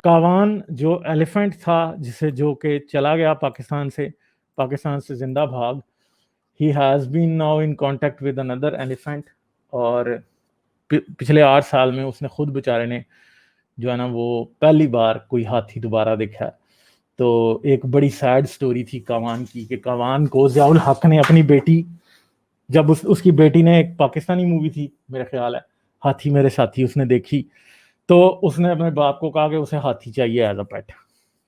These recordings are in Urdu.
کاوان جو ایلیفنٹ تھا جسے جو کہ چلا گیا پاکستان سے زندہ بھاگ, he has been now in contact with another elephant, اور پچھلے 8 سال میں اس نے خود بیچارے نے جو ہے نا وہ پہلی بار کوئی ہاتھی دوبارہ دیکھا ہے. تو ایک بڑی سیڈ سٹوری تھی کاوان کی کہ کاوان کو ضیاء الحق نے اپنی بیٹی, جب اس کی بیٹی نے, ایک پاکستانی مووی تھی میرا خیال ہے, ہاتھی میرے ساتھی, اس نے دیکھی تو اس نے اپنے باپ کو کہا کہ اسے ہاتھی چاہیے ایز اے پیٹ.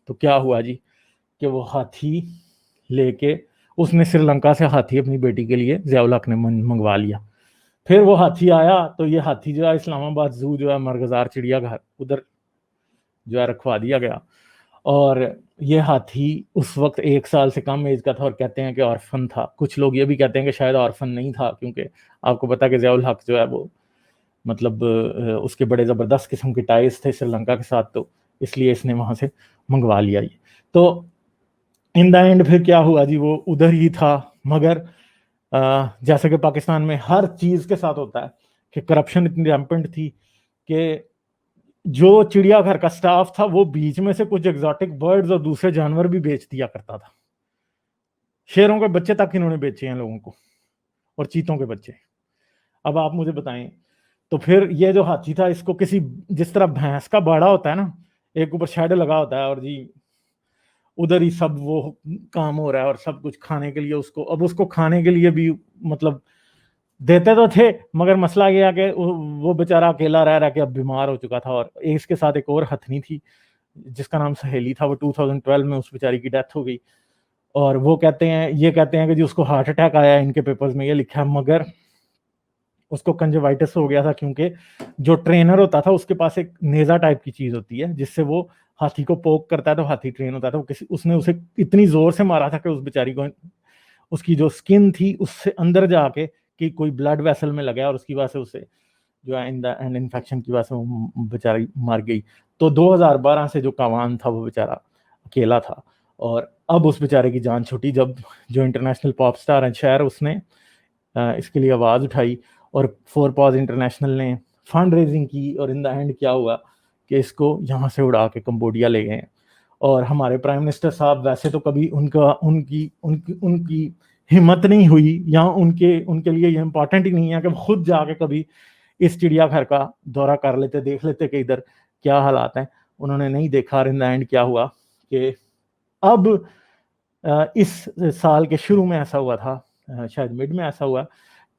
تو کیا ہوا جی کہ وہ ہاتھی لے کے اس نے سری لنکا سے ہاتھی اپنی بیٹی کے لیے ضیاء الحق نے منگوا لیا. پھر وہ ہاتھی آیا تو یہ ہاتھی جو ہے اسلام آباد زو جو ہے مرغزار چڑیا گھر ادھر جو ہے رکھوا دیا گیا, اور یہ ہاتھی اس وقت 1 سال سے کم ایج کا تھا, اور کہتے ہیں کہ آرفن تھا. کچھ لوگ یہ بھی کہتے ہیں کہ شاید آرفن نہیں تھا, کیونکہ آپ کو پتا کہ ضیاء الحق جو ہے وہ مطلب اس کے بڑے زبردست قسم کے ٹائز تھے سری لنکا کے ساتھ, تو اس لیے اس نے وہاں سے منگوا لیا. تو ان دا اینڈ پھر کیا ہوا جی, وہ ادھر ہی تھا. مگر جیسا کہ پاکستان میں ہر چیز کے ساتھ ہوتا ہے کہ کرپشن اتنی ریمپنٹ تھی کہ جو چڑیا گھر کا سٹاف تھا وہ بیچ میں سے کچھ ایگزاٹک برڈز اور دوسرے جانور بھی بیچ دیا کرتا تھا. شیروں کے بچے تک انہوں نے بیچے ہیں لوگوں کو, اور چیتوں کے بچے. اب آپ مجھے بتائیں, تو پھر یہ جو ہاتھی تھا اس کو کسی, جس طرح بھینس کا باڑا ہوتا ہے نا, ایک اوپر شیڈ لگا ہوتا ہے اور جی ادھر ہی سب وہ کام ہو رہا ہے اور سب کچھ کھانے کے لیے اس کو, اب اس کو کھانے کے لیے بھی مطلب دیتے تو تھے, مگر مسئلہ یہ کہ وہ بیچارہ اکیلا رہ کے اب بیمار ہو چکا تھا. اور اس کے ساتھ ایک اور ہتھنی تھی جس کا نام سہیلی تھا, وہ 2012 میں اس بیچاری کی ڈیتھ ہو گئی. اور وہ کہتے ہیں کہ جی اس کو ہارٹ اٹیک آیا, ان کے پیپرز میں یہ لکھا ہے, مگر اس کو کنجوائٹس ہو گیا تھا, کیونکہ جو ٹرینر ہوتا تھا اس کے پاس ایک نیزا ٹائپ کی چیز ہوتی ہے جس سے وہ ہاتھی کو پوک کرتا ہے تو ہاتھی ٹرین ہوتا تھا. اس نے اسے اتنی زور سے مارا تھا کہ اس بیچاری کو, اس کی جو سکن تھی اس سے اندر جا کے کہ کوئی بلڈ ویسل میں لگا, اور اس کی وجہ سے اسے جو ہے انفیکشن کی وجہ سے وہ بیچاری مر گئی. تو 2012 سے جو کاوان تھا وہ بیچارہ اکیلا تھا, اور اب اس بیچارے کی جان چھوٹی جب جو انٹرنیشنل پاپ سٹار ہیں شہر, اس نے اس کے لیے آواز اٹھائی اور فور پاز انٹرنیشنل نے فنڈ ریزنگ کی, اور ان دا اینڈ کیا ہوا کہ اس کو یہاں سے اڑا کے کمبوڈیا لے گئے. اور ہمارے پرائم منسٹر صاحب ویسے تو کبھی ان کی ہمت نہیں ہوئی, یا ان کے لیے یہ امپورٹنٹ ہی نہیں ہے کہ وہ خود جا کے کبھی اس چڑیا گھر کا دورہ کر لیتے, دیکھ لیتے کہ ادھر کیا حالات ہیں. انہوں نے نہیں دیکھا, اور ان دا اینڈ کیا ہوا کہ اب اس سال کے شروع میں ایسا ہوا تھا, شاید مڈ میں ایسا ہوا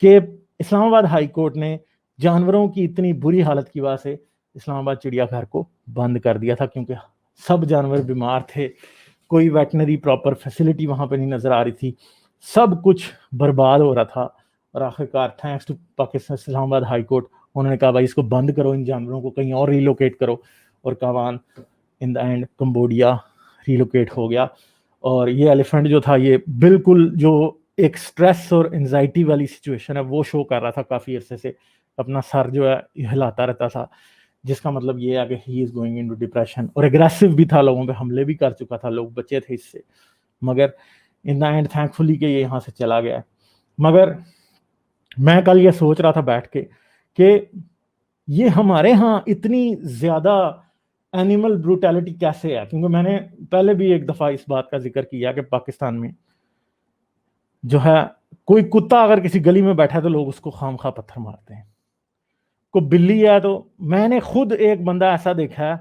کہ اسلام آباد ہائی کورٹ نے جانوروں کی اتنی بری حالت کی وجہ سے اسلام آباد چڑیا گھر کو بند کر دیا تھا, کیونکہ سب جانور بیمار تھے, کوئی ویٹنری پراپر فیسلٹی وہاں پہ نہیں نظر آ رہی تھی, سب کچھ برباد ہو رہا تھا. اور آخرکار تھینکس ٹو پاکستان اسلام آباد ہائی کورٹ, انہوں نے کہا بھائی اس کو بند کرو, ان جانوروں کو کہیں اور ریلوکیٹ کرو, اور کاوان ان دا اینڈ کمبوڈیا ریلوکیٹ ہو گیا. اور یہ ایلیفنٹ جو تھا یہ بالکل جو ایک سٹریس اور انزائٹی والی سچویشن ہے وہ شو کر رہا تھا کافی عرصے سے, اپنا سر جو ہے ہلاتا رہتا تھا, جس کا مطلب یہ ہے کہ ہی از گوئنگ انٹو ڈپریشن, اور اگریسو بھی تھا, لوگوں پہ حملے بھی کر چکا تھا, لوگ بچے تھے اس سے. مگر ان دا اینڈ تھینک فلی کہ یہ یہاں سے چلا گیا. مگر میں کل یہ سوچ رہا تھا بیٹھ کے کہ یہ ہمارے ہاں اتنی زیادہ اینیمل بروٹیلٹی کیسے ہے, کیونکہ میں نے پہلے بھی ایک دفعہ اس بات کا ذکر کیا کہ پاکستان میں جو ہے کوئی کتا اگر کسی گلی میں بیٹھا ہے تو لوگ اس کو خام خواہ پتھر مارتے ہیں. کوئی بلی ہے تو میں نے خود ایک بندہ ایسا دیکھا ہے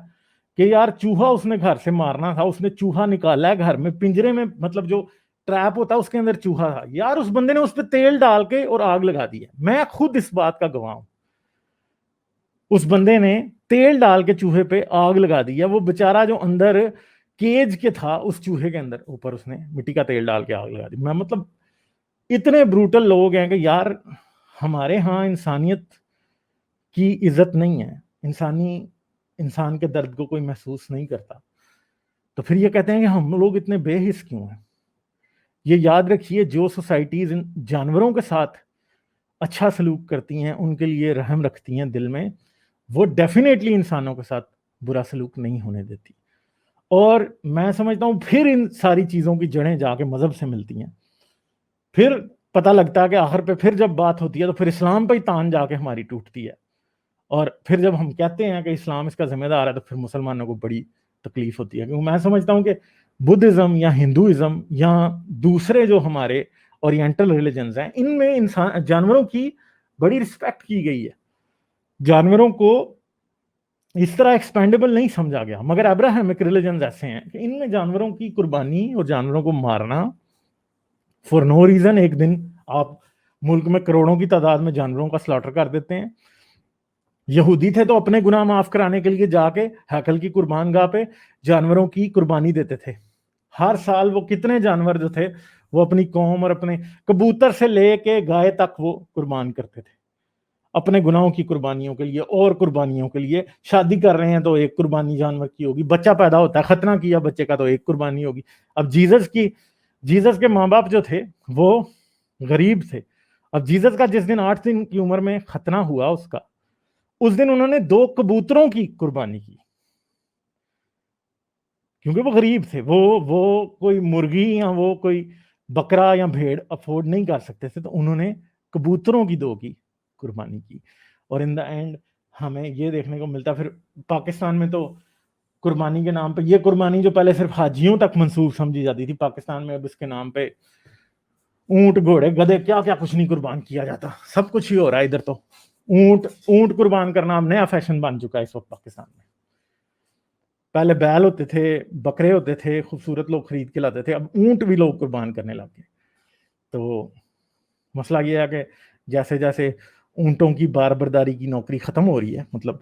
کہ یار چوہا اس نے گھر سے مارنا تھا, اس نے چوہا نکالا ہے گھر میں, پنجرے میں, مطلب جو ٹریپ ہوتا ہے اس کے اندر چوہا تھا, یار اس بندے نے اس پہ تیل ڈال کے اور آگ لگا دی ہے. میں خود اس بات کا گواہ ہوں, اس بندے نے تیل ڈال کے چوہے پہ آگ لگا دی ہے. وہ بیچارہ جو اندر کیج کے تھا اس چوہے کے اندر, اوپر اس نے مٹی کا تیل ڈال کے آگ لگا دی. میں مطلب اتنے بروٹل لوگ ہیں کہ یار ہمارے ہاں انسانیت کی عزت نہیں ہے, انسان کے درد کو کوئی محسوس نہیں کرتا. تو پھر یہ کہتے ہیں کہ ہم لوگ اتنے بے حس کیوں ہیں. یہ یاد رکھیے, جو سوسائٹیز جانوروں کے ساتھ اچھا سلوک کرتی ہیں, ان کے لیے رحم رکھتی ہیں دل میں, وہ ڈیفینیٹلی انسانوں کے ساتھ برا سلوک نہیں ہونے دیتی. اور میں سمجھتا ہوں پھر ان ساری چیزوں کی جڑیں جا کے مذہب سے ملتی ہیں. پھر پتہ لگتا ہے کہ آخر پہ پھر جب بات ہوتی ہے تو پھر اسلام پہ ہی تان جا کے ہماری ٹوٹتی ہے. اور پھر جب ہم کہتے ہیں کہ اسلام اس کا ذمہ دار ہے تو پھر مسلمانوں کو بڑی تکلیف ہوتی ہے. کیونکہ میں سمجھتا ہوں کہ بدھزم یا ہندوازم یا دوسرے جو ہمارے اورینٹل ریلیجنز ہیں ان میں انسان جانوروں کی بڑی رسپیکٹ کی گئی ہے. جانوروں کو اس طرح ایکسپینڈیبل نہیں سمجھا گیا. مگر ابراہمک ریلیجنز ایسے ہیں کہ ان میں جانوروں کی قربانی اور جانوروں کو مارنا فور نو ریزن. ایک دن آپ ملک میں کروڑوں کی تعداد میں جانوروں کا سلاٹر کر دیتے ہیں. یہودی تھے تو اپنے گناہ معاف کرانے کے لیے جا کے ہیکل کی قربان گاہ پہ جانوروں کی قربانی دیتے تھے. ہر سال وہ کتنے جانور جو تھے وہ اپنی قوم اور اپنے کبوتر سے لے کے گائے تک وہ قربان کرتے تھے اپنے گناہوں کی قربانیوں کے لیے اور قربانیوں کے لیے. شادی کر رہے ہیں تو ایک قربانی جانور کی ہوگی, بچہ پیدا ہوتا ہے ختنہ کیا بچے کا تو ایک قربانی ہوگی. اب جیزس کے ماں باپ جو تھے وہ غریب تھے. اب جیزس کا جس دن 8 دن کی عمر میں ختنہ ہوا اس کا, اس دن انہوں نے 2 کبوتروں کی قربانی کی کیونکہ وہ غریب تھے. وہ کوئی مرغی یا وہ کوئی بکرا یا بھیڑ افورڈ نہیں کر سکتے تھے, تو انہوں نے کبوتروں کی 2 کی قربانی کی. اور ان دا اینڈ ہمیں یہ دیکھنے کو ملتا پھر پاکستان میں تو قربانی کے نام پہ یہ قربانی جو پہلے صرف حاجیوں تک منسوب سمجھی جاتی تھی, پاکستان میں اب اس کے نام پہ اونٹ گھوڑے گدھے کیا کیا کچھ نہیں قربان کیا جاتا, سب کچھ ہی ہو رہا ہے ادھر. تو اونٹ قربان کرنا اب نیا فیشن بن چکا ہے اس وقت پاکستان میں. پہلے بیل ہوتے تھے, بکرے ہوتے تھے, خوبصورت لوگ خرید کے لاتے تھے, اب اونٹ بھی لوگ قربان کرنے لگ گئے. تو مسئلہ یہ ہے کہ جیسے جیسے اونٹوں کی بار برداری کی نوکری ختم ہو رہی ہے, مطلب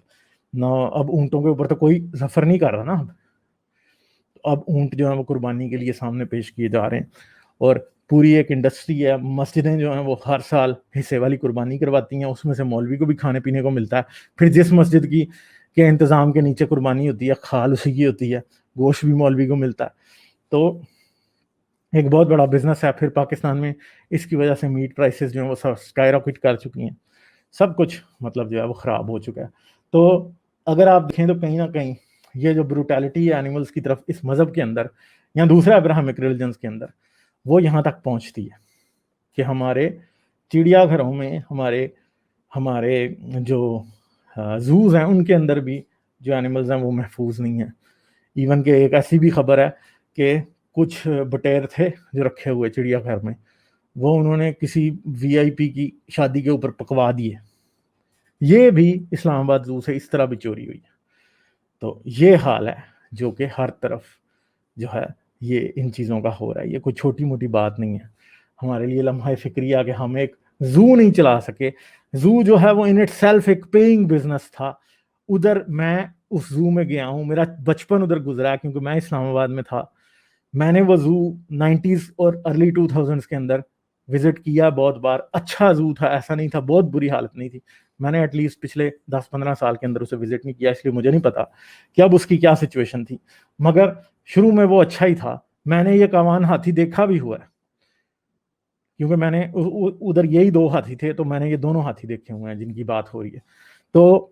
نہ اب اونٹوں کے اوپر تو کوئی ظفر نہیں کر رہا نا, اب اونٹ جو ہیں وہ قربانی کے لیے سامنے پیش کیے جا رہے ہیں. اور پوری ایک انڈسٹری ہے. مسجدیں جو ہیں وہ ہر سال حصے والی قربانی کرواتی ہیں, اس میں سے مولوی کو بھی کھانے پینے کو ملتا ہے. پھر جس مسجد کی کے انتظام کے نیچے قربانی ہوتی ہے کھال اسی کی ہوتی ہے, گوشت بھی مولوی کو ملتا ہے. تو ایک بہت بڑا بزنس ہے. پھر پاکستان میں اس کی وجہ سے میٹ پرائسز جو ہیں وہ اسکائی راکٹ کر چکی ہیں, سب کچھ مطلب جو ہے وہ خراب ہو چکا ہے. تو اگر آپ دیکھیں تو کہیں نہ کہیں یہ جو بروٹیلٹی ہے اینیملز کی طرف اس مذہب کے اندر یا دوسرے ابراہمک ریلیجنز کے اندر, وہ یہاں تک پہنچتی ہے کہ ہمارے چڑیا گھروں میں ہمارے جو زوز ہیں ان کے اندر بھی جو اینیملز ہیں وہ محفوظ نہیں ہیں. ایون کہ ایک ایسی بھی خبر ہے کہ کچھ بٹیر تھے جو رکھے ہوئے چڑیا گھر میں, وہ انہوں نے کسی وی آئی پی کی شادی کے اوپر پکوا دیے. یہ بھی اسلام آباد زو سے اس طرح بھی چوری ہوئی ہے. تو یہ حال ہے جو کہ ہر طرف جو ہے یہ ان چیزوں کا ہو رہا ہے. یہ کوئی چھوٹی موٹی بات نہیں ہے ہمارے لیے لمحہ فکریہ کہ ہم ایک زو نہیں چلا سکے. زو جو ہے وہ ان اٹ سیلف ایک پیئنگ بزنس تھا. ادھر میں اس زو میں گیا ہوں, میرا بچپن ادھر گزرا ہے کیونکہ میں اسلام آباد میں تھا. میں نے وہ زو 90s اور ارلی 2000s کے اندر وزٹ کیا بہت بار. اچھا زو تھا, ایسا نہیں تھا بہت بری حالت نہیں تھی. میں نے ایٹ لیسٹ پچھلے 10-15 سال کے اندر اسے وزٹ نہیں کیا, اس لیے مجھے نہیں پتا کہ اب اس کی کیا سچویشن تھی. مگر شروع میں وہ اچھا ہی تھا. میں نے یہ کاوان ہاتھی دیکھا بھی ہوا ہے کیونکہ میں نے ادھر یہی 2 ہاتھی تھے, تو میں نے یہ دونوں ہاتھی دیکھے ہوئے ہیں جن کی بات ہو رہی ہے. تو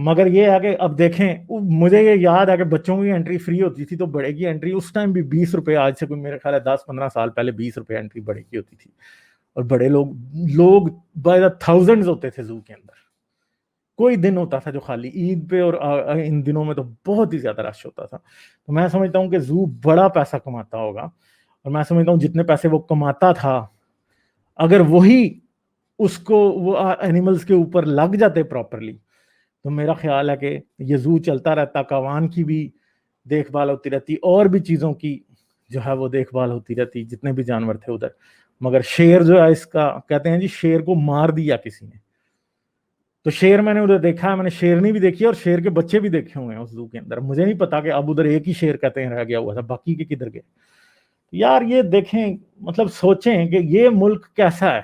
مگر یہ ہے کہ اب دیکھیں, مجھے یہ یاد ہے کہ بچوں کی انٹری فری ہوتی تھی تو بڑے کی انٹری اس ٹائم بھی 20 روپے, آج سے کوئی میرے خیال ہے 10-15 سال پہلے 20 روپے انٹری بڑے کی ہوتی تھی. اور بڑے لوگ بائی دا تھاؤزنڈز ہوتے تھے زو کے اندر. کوئی دن ہوتا تھا جو خالی, عید پہ اور ان دنوں میں تو بہت ہی زیادہ رش ہوتا تھا. تو میں سمجھتا ہوں کہ زو بڑا پیسہ کماتا ہوگا, اور میں سمجھتا ہوں جتنے پیسے وہ کماتا تھا اگر وہی اس کو وہ اینیملز کے اوپر لگ جاتے پراپرلی تو میرا خیال ہے کہ یہ زو چلتا رہتا, کاوان کی بھی دیکھ بھال ہوتی رہتی, اور بھی چیزوں کی جو ہے وہ دیکھ بھال ہوتی رہتی, جتنے بھی جانور تھے ادھر. مگر شیر جو ہے اس کا کہتے ہیں جی شیر کو مار دیا کسی نے. تو شیر میں نے ادھر دیکھا ہے, میں نے شیرنی بھی دیکھی ہے اور شیر کے بچے بھی دیکھے ہوئے ہیں اس زو کے اندر. مجھے نہیں پتا کہ اب ادھر ایک ہی شیر کہتے ہیں رہ گیا ہوا تھا, باقی کے کدھر گئے. یار یہ دیکھیں, مطلب سوچیں کہ یہ ملک کیسا ہے.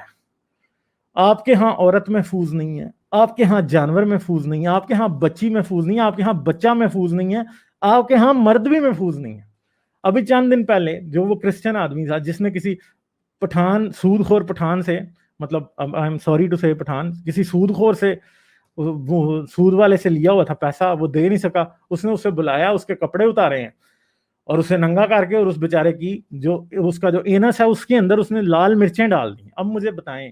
آپ کے ہاں عورت محفوظ نہیں ہے, آپ کے ہاں جانور محفوظ نہیں ہے, آپ کے ہاں بچی محفوظ نہیں ہے, آپ کے ہاں بچہ محفوظ نہیں ہے, آپ کے ہاں مرد بھی محفوظ نہیں ہے. ابھی چند دن پہلے جو وہ کرسچن آدمی تھا جس نے کسی سود خور پٹھان سے, مطلب آئی ایم سوری ٹو سے پٹھان, کسی سود خور سے, وہ سود والے سے لیا ہوا تھا پیسہ, وہ دے نہیں سکا, اس نے اسے بلایا, اس کے کپڑے اتارے ہیں اور اسے ننگا کر کے, اور اس بیچارے کی جو اس کا جو اینس ہے اس کے اندر اس نے لال مرچیں ڈال دی. اب مجھے بتائیں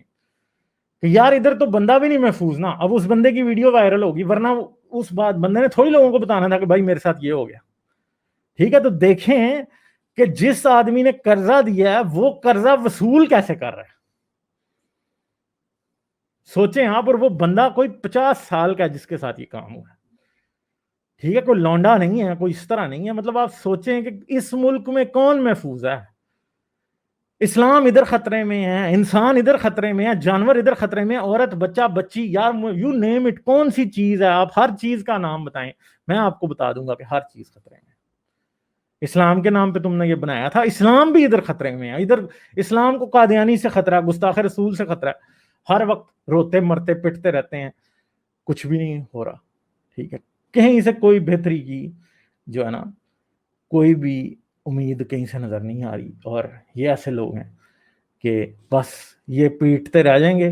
کہ یار ادھر تو بندہ بھی نہیں محفوظ نا. اب اس بندے کی ویڈیو وائرل ہوگی, ورنہ اس بات بندے نے تھوڑی لوگوں کو بتانا تھا کہ بھائی میرے ساتھ یہ ہو گیا. ٹھیک ہے, تو دیکھیں کہ جس آدمی نے قرضہ دیا ہے وہ قرضہ وصول کیسے کر رہا ہے, سوچیں آپ. اور وہ بندہ کوئی 50 سال کا ہے جس کے ساتھ یہ کام ہوا ہے. ٹھیک ہے, کوئی لونڈا نہیں ہے, کوئی اس طرح نہیں ہے. مطلب آپ سوچیں کہ اس ملک میں کون محفوظ ہے. اسلام ادھر خطرے میں ہے, انسان ادھر خطرے میں ہے, جانور ادھر خطرے میں, عورت بچہ بچی, یار یو نیم اٹ, کون سی چیز ہے, آپ ہر چیز کا نام بتائیں, میں آپ کو بتا دوں گا کہ ہر چیز خطرے میں. اسلام کے نام پہ تم نے یہ بنایا تھا, اسلام بھی ادھر خطرے میں ہے. ادھر اسلام کو قادیانی سے خطرہ ہے, گستاخ رسول سے خطرہ ہے, ہر وقت روتے مرتے پٹتے رہتے ہیں, کچھ بھی نہیں ہو رہا. ٹھیک ہے, کہیں سے کوئی بہتری کی جو ہے نا کوئی بھی امید کہیں سے نظر نہیں آ رہی. اور یہ ایسے لوگ ہیں کہ بس یہ پیٹتے رہ جائیں گے,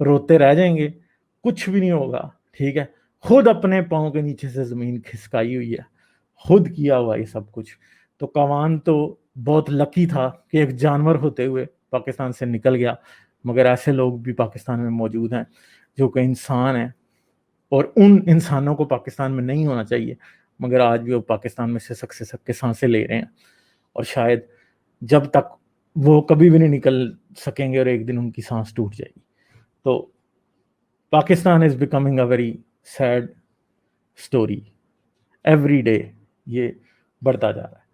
روتے رہ جائیں گے, کچھ بھی نہیں ہوگا. ٹھیک ہے, خود اپنے پاؤں کے نیچے سے زمین کھسکائی ہوئی ہے, خود کیا ہوا یہ سب کچھ. تو کاوان تو بہت لکی تھا کہ ایک جانور ہوتے ہوئے پاکستان سے نکل گیا, مگر ایسے لوگ بھی پاکستان میں موجود ہیں جو کہ انسان ہیں, اور ان انسانوں کو پاکستان میں نہیں ہونا چاہیے, مگر آج بھی وہ پاکستان میں سسک سسک کے سانسیں لے رہے ہیں. اور شاید جب تک وہ کبھی بھی نہیں نکل سکیں گے اور ایک دن ان کی سانس ٹوٹ جائے گی. تو Pakistan is becoming a very sad story. Every day یہ بڑھتا جا رہا ہے.